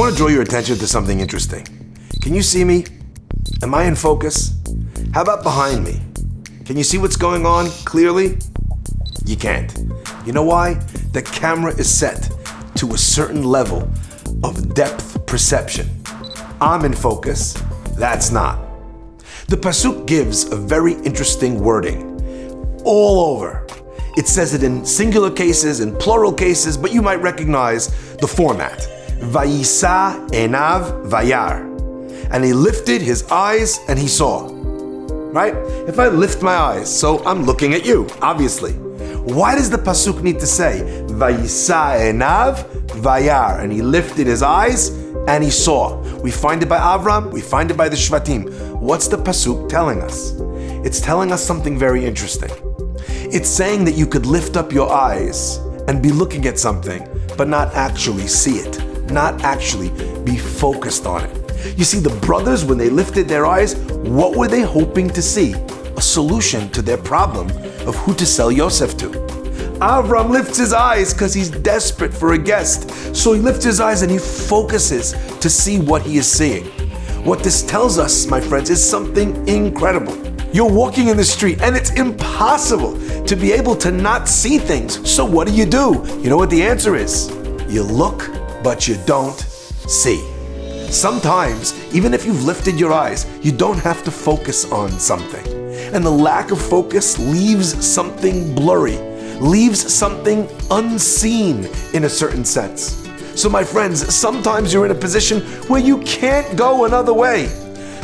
want to draw your attention to something interesting. Can you see me? Am I in focus? How about behind me? Can you see what's going on clearly? You can't. You know why? The camera is set to a certain level of depth perception. I'm in focus, that's not. The pasuk gives a very interesting wording all over. It says it in singular cases, in plural cases, but you might recognize the format. Vayisa enav vayar. And he lifted his eyes and he saw. Right? If I lift my eyes, so I'm looking at you, obviously. Why does the pasuk need to say Vayisa enav vayar? And he lifted his eyes and he saw. We find it by Avram, we find it by the Shvatim. What's the pasuk telling us? It's telling us something very interesting. It's saying that you could lift up your eyes and be looking at something, but not actually see it, not actually be focused on it. You see, the brothers, when they lifted their eyes, what were they hoping to see? A solution to their problem of who to sell Yosef to. Avram lifts his eyes because he's desperate for a guest. So he lifts his eyes and he focuses to see what he is seeing. What this tells us, my friends, is something incredible. You're walking in the street and it's impossible to be able to not see things. So what do? You know what the answer is? You look, but you don't see. Sometimes, even if you've lifted your eyes, you don't have to focus on something. And the lack of focus leaves something blurry, leaves something unseen in a certain sense. So my friends, sometimes you're in a position where you can't go another way.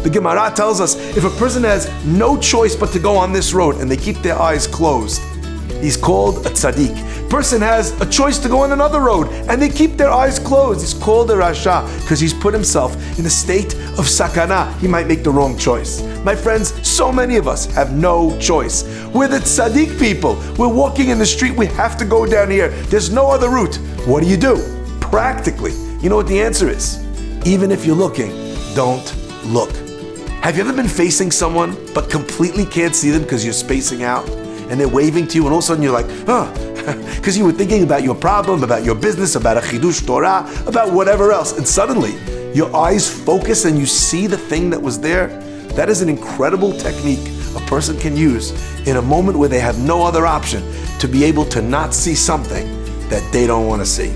The Gemara tells us if a person has no choice but to go on this road and they keep their eyes closed, he's called a tzaddik. Person has a choice to go on another road and they keep their eyes closed. He's called a rasha because he's put himself in a state of sakana. He might make the wrong choice. My friends, so many of us have no choice. We're the tzaddik people. We're walking in the street. We have to go down here. There's no other route. What do? Practically, you know what the answer is? Even if you're looking, don't look. Have you ever been facing someone but completely can't see them because you're spacing out and they're waving to you and all of a sudden you're like, because you were thinking about your problem, about your business, about a chidush Torah, about whatever else, and suddenly your eyes focus and you see the thing that was there? That is an incredible technique a person can use in a moment where they have no other option to be able to not see something that they don't want to see.